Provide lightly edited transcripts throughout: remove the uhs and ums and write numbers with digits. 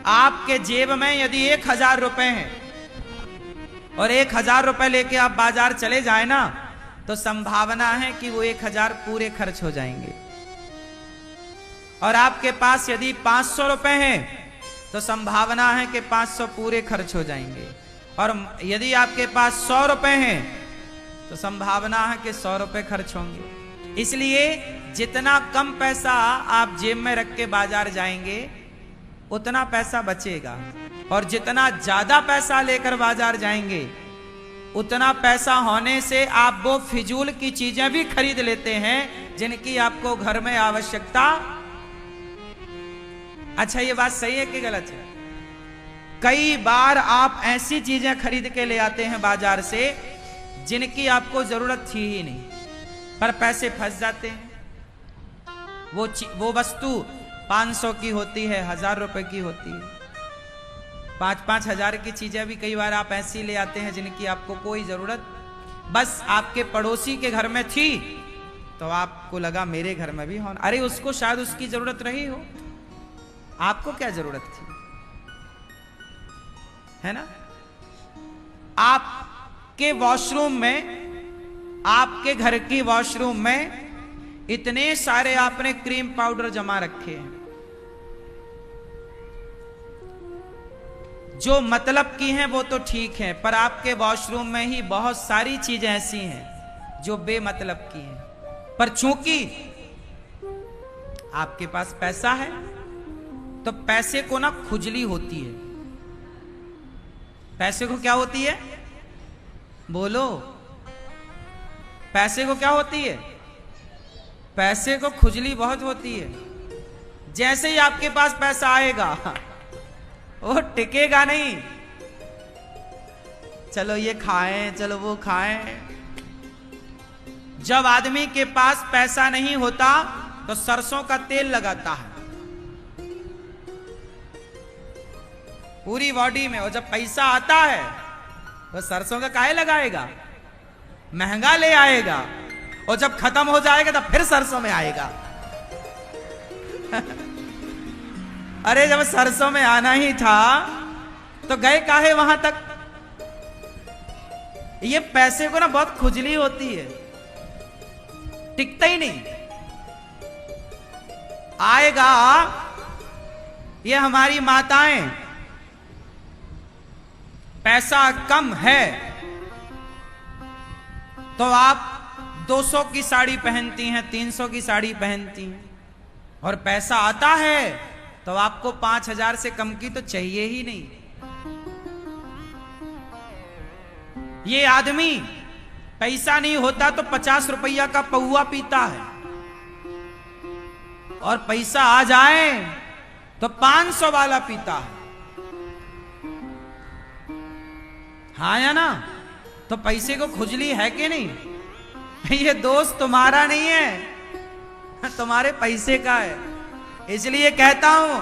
आपके जेब में यदि 1000 रुपए हैं और 1000 रुपए लेके आप बाजार चले जाए ना, तो संभावना है कि वो 1000 पूरे खर्च हो जाएंगे। और आपके पास यदि 500 रुपए हैं तो संभावना है कि 500 पूरे खर्च हो जाएंगे। और यदि आपके पास 100 रुपए हैं तो संभावना है कि 100 रुपए खर्च होंगे। इसलिए जितना कम पैसा आप जेब में रख के बाजार जाएंगे उतना पैसा बचेगा, और जितना ज्यादा पैसा लेकर बाजार जाएंगे उतना पैसा होने से आप वो फिजूल की चीजें भी खरीद लेते हैं जिनकी आपको घर में आवश्यकता। अच्छा, ये बात सही है कि गलत है? कई बार आप ऐसी चीजें खरीद के ले आते हैं बाजार से जिनकी आपको जरूरत थी ही नहीं, पर पैसे फंस जाते हैं। वो वस्तु 500 की होती है, 1000 रुपए की होती है। 5-5 हजार की चीजें भी कई बार आप ऐसी ले आते हैं जिनकी आपको कोई जरूरत, बस आपके पड़ोसी के घर में थी तो आपको लगा मेरे घर में भी होना। अरे उसको शायद उसकी जरूरत रही हो, आपको क्या जरूरत थी, है ना? आपके वॉशरूम में, आपके घर की वॉशरूम में इतने सारे आपने क्रीम पाउडर जमा रखे हैं जो मतलब की हैं, वो तो ठीक है, पर आपके वॉशरूम में ही बहुत सारी चीजें ऐसी हैं जो बेमतलब की हैं। पर चूंकि आपके पास पैसा है तो पैसे को ना खुजली होती है। पैसे को क्या होती है? बोलो, पैसे को क्या होती है? पैसे को खुजली बहुत होती है। जैसे ही आपके पास पैसा आएगा वो टिकेगा नहीं। चलो ये खाएं, चलो वो खाएं। जब आदमी के पास पैसा नहीं होता तो सरसों का तेल लगाता है पूरी बॉडी में, और जब पैसा आता है तो सरसों का काहे लगाएगा? महंगा ले आएगा, और जब खत्म हो जाएगा तब फिर सरसों में आएगा। अरे जब सरसों में आना ही था तो गए काहे वहां तक? ये पैसे को ना बहुत खुजली होती है, टिकता ही नहीं। आएगा, ये हमारी माताएं पैसा कम है तो आप 200 की साड़ी पहनती हैं, 300 की साड़ी पहनती हैं, और पैसा आता है तो आपको 5000 से कम की तो चाहिए ही नहीं। ये आदमी पैसा नहीं होता तो 50 रुपया का पौआ पीता है, और पैसा आ जाए तो 500 वाला पीता है। हाँ या ना? तो पैसे को खुजली है कि नहीं? ये दोस्त तुम्हारा नहीं है, तुम्हारे पैसे का है। इसलिए कहता हूं,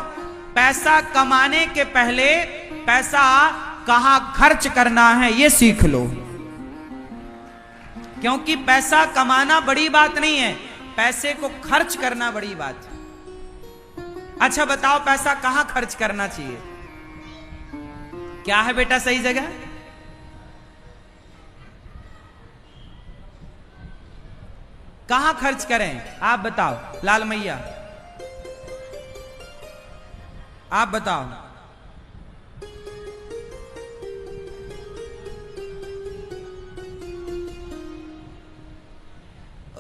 पैसा कमाने के पहले पैसा कहां खर्च करना है ये सीख लो, क्योंकि पैसा कमाना बड़ी बात नहीं है, पैसे को खर्च करना बड़ी बात है। अच्छा बताओ, पैसा कहां खर्च करना चाहिए? क्या है बेटा सही जगह? कहां खर्च करें? आप बताओ लाल मैया, आप बताओ।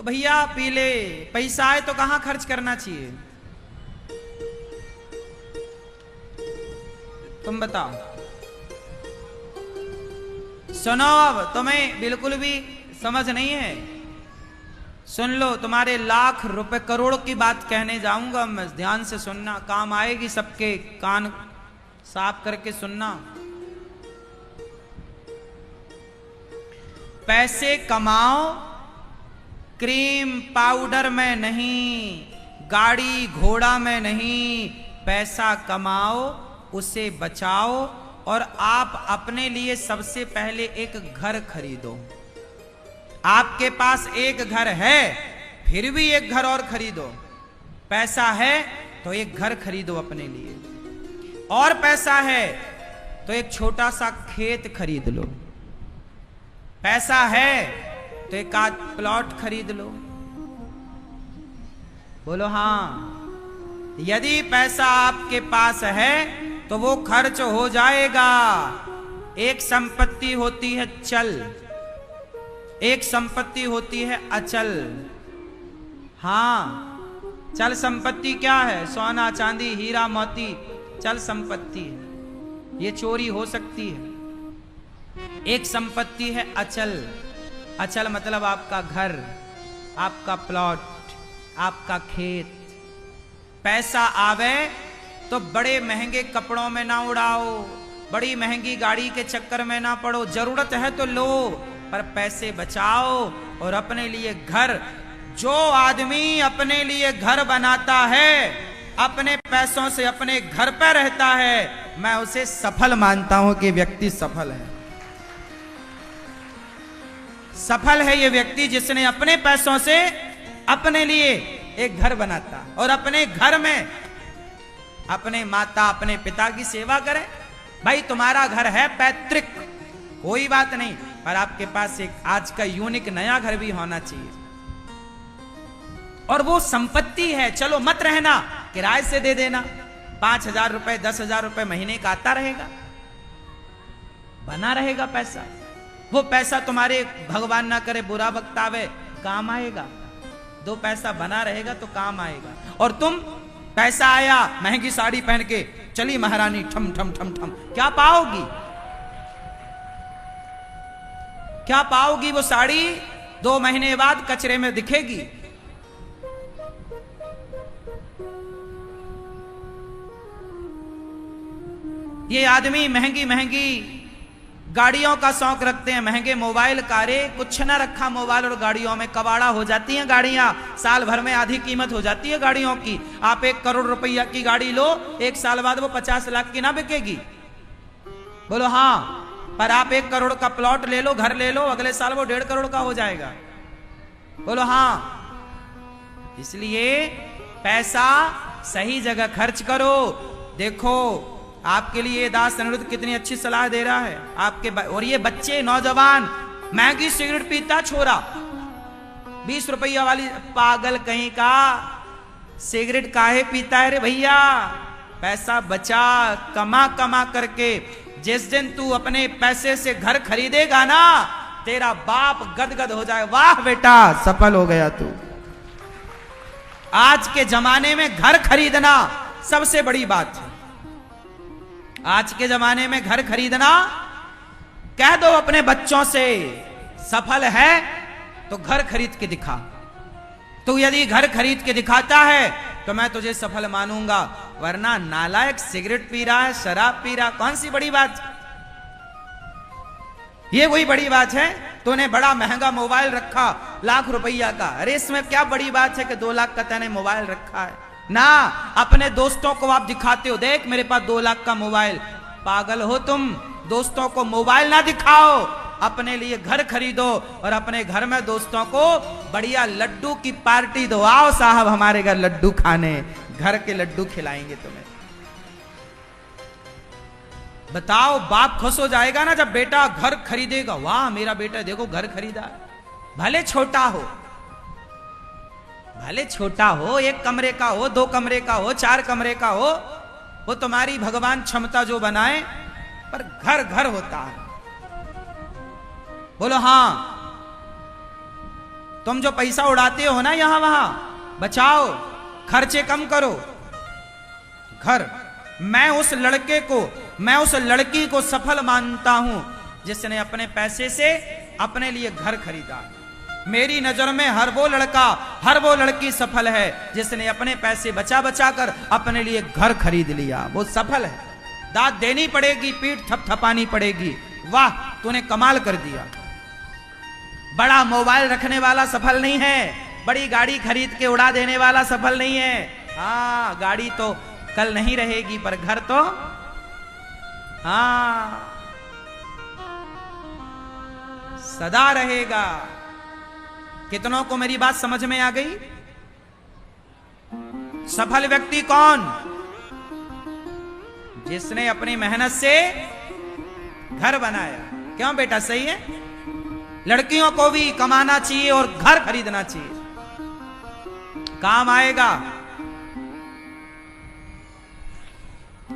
भैया पीले पैसा आए तो कहां खर्च करना चाहिए? तुम बताओ। सुनो, अब तुम्हें बिल्कुल भी समझ नहीं है, सुन लो। तुम्हारे लाख रुपए करोड़ की बात कहने जाऊंगा मैं, ध्यान से सुनना, काम आएगी। सबके कान साफ करके सुनना। पैसे कमाओ क्रीम पाउडर में नहीं, गाड़ी घोड़ा में नहीं। पैसा कमाओ, उसे बचाओ, और आप अपने लिए सबसे पहले एक घर खरीदो। आपके पास एक घर है, फिर भी एक घर और खरीदो। पैसा है तो एक घर खरीदो अपने लिए। और पैसा है तो एक छोटा सा खेत खरीद लो, पैसा है तो एक आध प्लॉट खरीद लो। बोलो हाँ। यदि पैसा आपके पास है तो वो खर्च हो जाएगा। एक संपत्ति होती है चल, एक संपत्ति होती है अचल। हां, चल संपत्ति क्या है? सोना चांदी हीरा मोती चल संपत्ति है, ये चोरी हो सकती है। एक संपत्ति है अचल। अचल मतलब आपका घर, आपका प्लॉट, आपका खेत। पैसा आवे तो बड़े महंगे कपड़ों में ना उड़ाओ, बड़ी महंगी गाड़ी के चक्कर में ना पड़ो। जरूरत है तो लो, पर पैसे बचाओ और अपने लिए घर। जो आदमी अपने लिए घर बनाता है, अपने पैसों से अपने घर पर रहता है, मैं उसे सफल मानता हूं कि व्यक्ति सफल है। सफल है ये व्यक्ति जिसने अपने पैसों से अपने लिए एक घर बनाता और अपने घर में अपने माता अपने पिता की सेवा करे। भाई तुम्हारा घर है पैतृक, कोई बात नहीं, पर आपके पास एक आज का यूनिक नया घर भी होना चाहिए। और वो संपत्ति है, चलो मत रहना, किराए से दे देना। 5,000 रुपए 10,000 रुपए महीने का आता रहेगा, बना रहेगा पैसा। वो पैसा तुम्हारे भगवान ना करे बुरा वक्त आवे काम आएगा। 2 पैसा बना रहेगा तो काम आएगा। और तुम पैसा आया महंगी साड़ी पहन के चली महारानी ठम ठम ठम ठम, क्या पाओगी? क्या पाओगी? वो साड़ी 2 महीने बाद कचरे में दिखेगी। ये आदमी महंगी महंगी गाड़ियों का शौक रखते हैं, महंगे मोबाइल कारें, कुछ ना रखा मोबाइल और गाड़ियों में कबाड़ा हो जाती हैं गाड़ियां। साल भर में आधी कीमत हो जाती है गाड़ियों की। आप 1 करोड़ रुपया की गाड़ी लो, 1 साल बाद वो 50 लाख की ना बिकेगी। बोलो हाँ। पर आप 1 करोड़ का प्लॉट ले लो, घर ले लो, अगले साल वो 1.5 करोड़ का हो जाएगा। बोलो हाँ। इसलिए पैसा सही जगह खर्च करो। देखो आपके लिए दास अनिरुद्ध कितनी अच्छी सलाह दे रहा है आपके। और ये बच्चे नौजवान महंगी सिगरेट पीता छोरा, 20 रुपया वाली, पागल कहीं का, सिगरेट काहे पीता है रे भैया? पैसा बचा, कमा कमा करके। जिस दिन तू अपने पैसे से घर खरीदेगा ना, तेरा बाप गदगद हो जाए, वाह बेटा सफल हो गया तू। आज के जमाने में घर खरीदना सबसे बड़ी बात है। आज के जमाने में घर खरीदना, कह दो अपने बच्चों से सफल है तो घर खरीद के दिखा। तो यदि घर खरीद के दिखाता है तो मैं तुझे सफल मानूंगा, वरना नालायक सिगरेट पी रहा है, शराब पी रहा, कौन सी बड़ी बात? ये कोई बड़ी बात है? तूने बड़ा महंगा मोबाइल रखा लाख रुपया का, अरे इसमें क्या बड़ी बात है कि 2 लाख का तूने मोबाइल रखा है? ना, अपने दोस्तों को आप दिखाते हो, देख मेरे पास 2 लाख का मोबाइल। पागल हो तुम? दोस्तों को मोबाइल ना दिखाओ, अपने लिए घर खरीदो और अपने घर में दोस्तों को बढ़िया लड्डू की पार्टी दो। आओ साहब हमारे घर लड्डू खाने, घर के लड्डू खिलाएंगे तुम्हें। बताओ बाप खुश हो जाएगा ना जब बेटा घर खरीदेगा। वाह मेरा बेटा देखो घर खरीदा, भले छोटा हो, भले छोटा हो, 1 कमरे का हो, 2 कमरे का हो, 4 कमरे का हो, वो तुम्हारी भगवान क्षमता जो बनाए, पर घर घर होता है। बोलो हाँ। तुम जो पैसा उड़ाते हो ना यहां वहां, बचाओ, खर्चे कम करो। घर, मैं उस लड़के को, मैं उस लड़की को सफल मानता हूं जिसने अपने पैसे से अपने लिए घर खरीदा। मेरी नजर में हर वो लड़का, हर वो लड़की सफल है जिसने अपने पैसे बचा बचा कर अपने लिए घर खरीद लिया, वो सफल है। दाद देनी पड़ेगी, पीठ थपथपानी पड़ेगी, वाह तूने कमाल कर दिया। बड़ा मोबाइल रखने वाला सफल नहीं है, बड़ी गाड़ी खरीद के उड़ा देने वाला सफल नहीं है। हाँ गाड़ी तो कल नहीं रहेगी, पर घर तो हाँ सदा रहेगा। कितनों को मेरी बात समझ में आ गई? सफल व्यक्ति कौन? जिसने अपनी मेहनत से घर बनाया। क्यों बेटा, सही है? लड़कियों को भी कमाना चाहिए और घर खरीदना चाहिए, काम आएगा।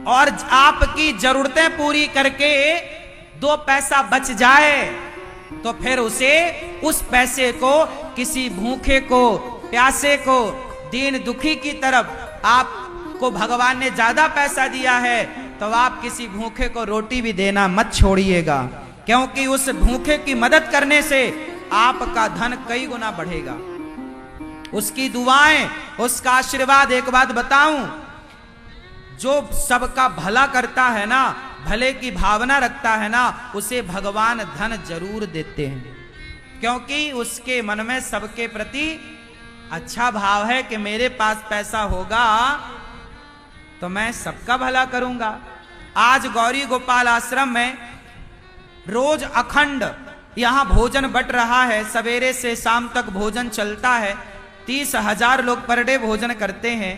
और आपकी जरूरतें पूरी करके 2 पैसा बच जाए तो फिर उस पैसे को किसी भूखे को, प्यासे को, दीन दुखी की तरफ, आपको भगवान ने ज्यादा पैसा दिया है तो आप किसी भूखे को रोटी भी देना मत छोड़िएगा, क्योंकि उस भूखे की मदद करने से आपका धन कई गुना बढ़ेगा। उसकी दुआएं, उसका आशीर्वाद। एक बात बताऊं, जो सबका भला करता है ना, भले की भावना रखता है ना, उसे भगवान धन जरूर देते हैं, क्योंकि उसके मन में सबके प्रति अच्छा भाव है कि मेरे पास पैसा होगा तो मैं सबका भला करूंगा। आज गौरी गोपाल आश्रम में रोज अखंड यहां भोजन बट रहा है, सवेरे से शाम तक भोजन चलता है। 30,000 लोग पर डे भोजन करते हैं।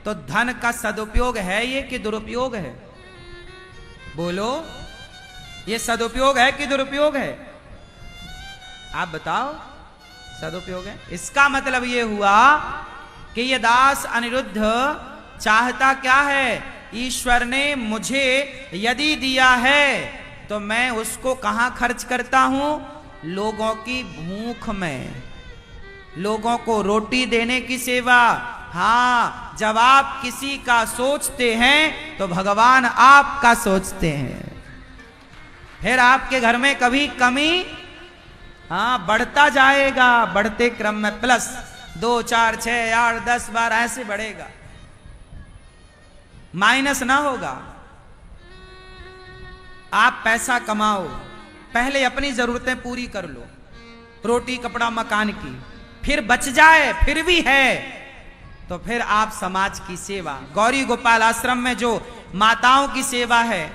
तो धन का सदुपयोग है ये कि दुरुपयोग है? बोलो, ये सदुपयोग है कि दुरुपयोग है? आप बताओ। सदुपयोग है। इसका मतलब ये हुआ कि ये दास अनिरुद्ध चाहता क्या है? ईश्वर ने मुझे यदि दिया है तो मैं उसको कहां खर्च करता हूं? लोगों की भूख में, लोगों को रोटी देने की सेवा। हाँ, जब आप किसी का सोचते हैं तो भगवान आपका सोचते हैं। फिर आपके घर में कभी कमी, हाँ, बढ़ता जाएगा, बढ़ते क्रम में प्लस 2, 4, 6, 8, 10, 12 ऐसे बढ़ेगा, माइनस ना होगा। आप पैसा कमाओ, पहले अपनी जरूरतें पूरी कर लो, रोटी कपड़ा मकान की, फिर बच जाए फिर भी है तो फिर आप समाज की सेवा। गौरी गोपाल आश्रम में जो माताओं की सेवा है,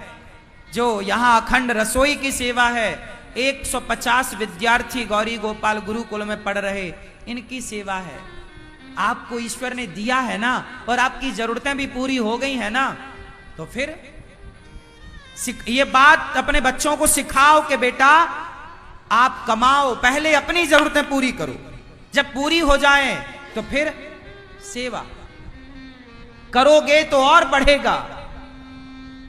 जो यहां अखंड रसोई की सेवा है, 150 विद्यार्थी गौरी गोपाल गुरुकुल में पढ़ रहे, इनकी सेवा है। आपको ईश्वर ने दिया है ना, और आपकी जरूरतें भी पूरी हो गई है ना, तो फिर ये बात अपने बच्चों को सिखाओ कि बेटा आप कमाओ, पहले अपनी जरूरतें पूरी करो, जब पूरी हो जाए तो फिर सेवा करोगे तो और बढ़ेगा।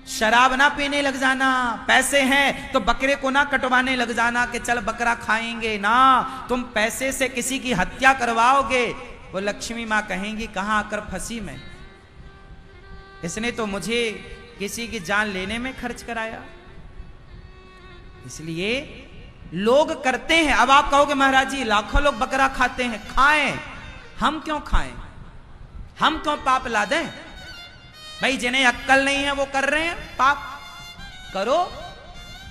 शराब ना पीने लग जाना, पैसे हैं तो बकरे को ना कटवाने लग जाना कि चल बकरा खाएंगे ना, तुम पैसे से किसी की हत्या करवाओगे, वो लक्ष्मी मां कहेंगी कहां आकर फंसी मैं, इसने तो मुझे किसी की जान लेने में खर्च कराया। इसलिए लोग करते हैं। अब आप कहोगे महाराज जी लाखों लोग बकरा खाते हैं, खाएं, हम क्यों खाएं, हम क्यों पाप ला दें? भाई जिन्हें अक्कल नहीं है वो कर रहे हैं, पाप करो,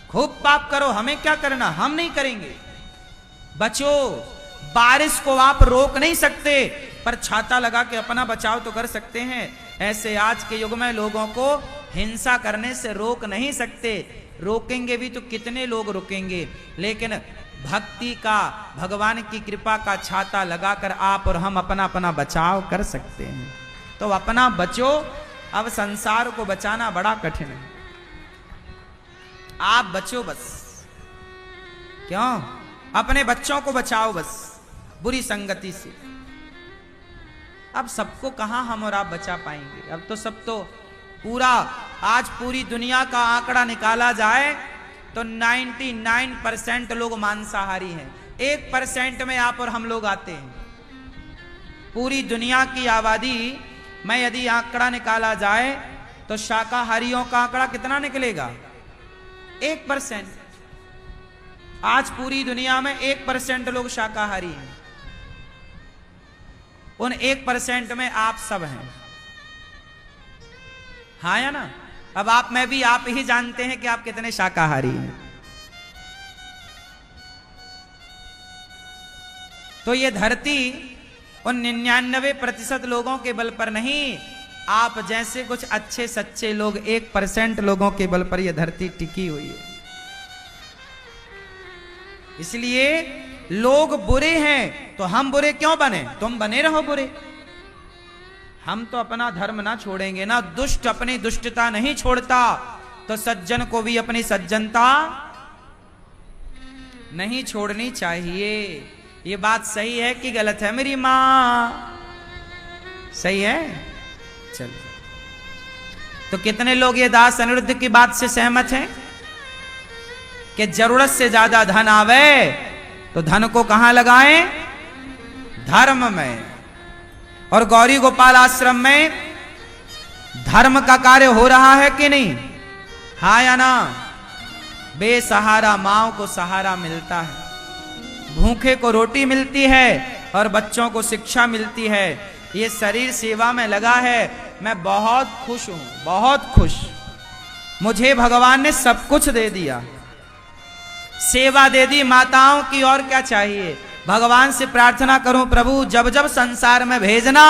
खूब पाप करो, हमें क्या करना, हम नहीं करेंगे। बचो, बारिश को आप रोक नहीं सकते पर छाता लगा के अपना बचाव तो कर सकते हैं। ऐसे आज के युग में लोगों को हिंसा करने से रोक नहीं सकते, रोकेंगे भी तो कितने लोग रुकेंगे, लेकिन भक्ति का, भगवान की कृपा का छाता लगाकर आप और हम अपना अपना बचाव कर सकते हैं। तो अपना बचो, अब संसार को बचाना बड़ा कठिन है, आप बचो बस। क्यों? अपने बच्चों को बचाओ बस बुरी संगति से। अब सबको कहां हम और आप बचा पाएंगे? अब तो सब तो पूरा, आज पूरी दुनिया का आंकड़ा निकाला जाए तो 99% लोग मांसाहारी हैं, 1% में आप और हम लोग आते हैं। पूरी दुनिया की आबादी में यदि आंकड़ा निकाला जाए तो शाकाहारियों का आंकड़ा कितना निकलेगा? 1%। आज पूरी दुनिया में 1% लोग शाकाहारी हैं, उन 1% में आप सब हैं, हाँ या ना? अब आप में भी आप ही जानते हैं कि आप कितने शाकाहारी हैं। तो ये धरती उन 99% लोगों के बल पर नहीं, आप जैसे कुछ अच्छे सच्चे लोग 1% लोगों के बल पर यह धरती टिकी हुई है। इसलिए लोग बुरे हैं तो हम बुरे क्यों बने? तुम बने रहो बुरे। हम तो अपना धर्म ना छोड़ेंगे ना, दुष्ट अपनी दुष्टता नहीं छोड़ता, तो सज्जन को भी अपनी सज्जनता नहीं छोड़नी चाहिए। ये बात सही है कि गलत है मेरी मां? सही है। चलो, तो कितने लोग ये दास अनिरुद्ध की बात से सहमत हैं कि जरूरत से ज्यादा धन आवे तो धन को कहां लगाएं? धर्म में। और गौरी गोपाल आश्रम में धर्म का कार्य हो रहा है कि नहीं? हाँ या ना? बेसहारा माओ को सहारा मिलता है, भूखे को रोटी मिलती है और बच्चों को शिक्षा मिलती है। ये शरीर सेवा में लगा है। मैं बहुत खुश हूं, बहुत खुश। मुझे भगवान ने सब कुछ दे दिया, सेवा दे दी माताओं की, और क्या चाहिए? भगवान से प्रार्थना करूं, प्रभु जब जब संसार में भेजना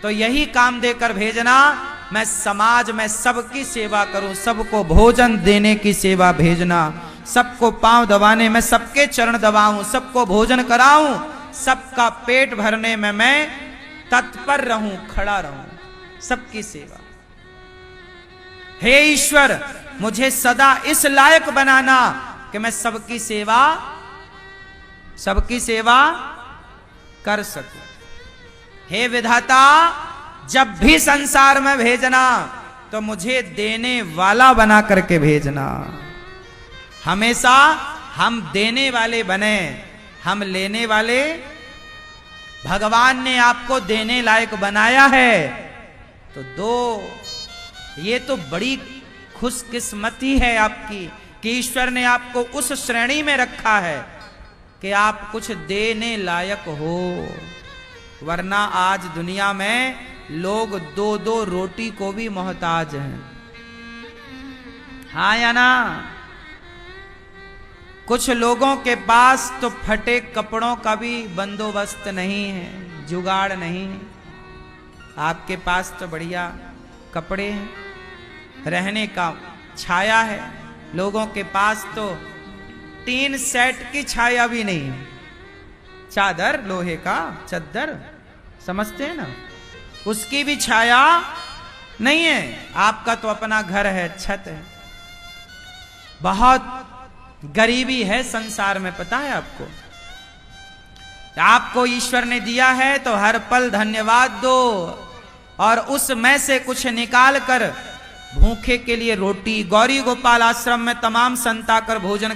तो यही काम देकर भेजना, मैं समाज में सबकी सेवा करूं, सबको भोजन देने की सेवा भेजना, सबको पांव दबाने में सबके चरण दबाऊं, सबको भोजन कराऊं, सबका पेट भरने में मैं तत्पर रहूं, खड़ा रहूं, सबकी सेवा। हे ईश्वर, मुझे सदा इस लायक बनाना कि मैं सबकी सेवा कर सकूं। हे विधाता, जब भी संसार में भेजना तो मुझे देने वाला बना करके भेजना। हमेशा हम देने वाले बने, हम लेने वाले। भगवान ने आपको देने लायक बनाया है तो दो। ये तो बड़ी खुशकिस्मती है आपकी कि ईश्वर ने आपको उस श्रेणी में रखा है कि आप कुछ देने लायक हो। वरना आज दुनिया में लोग दो दो रोटी को भी मोहताज हैं। हाँ या ना? कुछ लोगों के पास तो फटे कपड़ों का भी बंदोबस्त नहीं है, जुगाड़ नहीं है। आपके पास तो बढ़िया कपड़े हैं, रहने का छाया है। लोगों के पास तो टीन सेट की छाया भी नहीं है, चादर, लोहे का चद्दर, समझते हैं ना, उसकी भी छाया नहीं है। आपका तो अपना घर है, छत है। बहुत गरीबी है संसार में, पता है आपको? आपको ईश्वर ने दिया है तो हर पल धन्यवाद दो, और उसमें से कुछ निकाल कर भूखे के लिए रोटी। गौरी गोपाल आश्रम में तमाम संताकर भोजन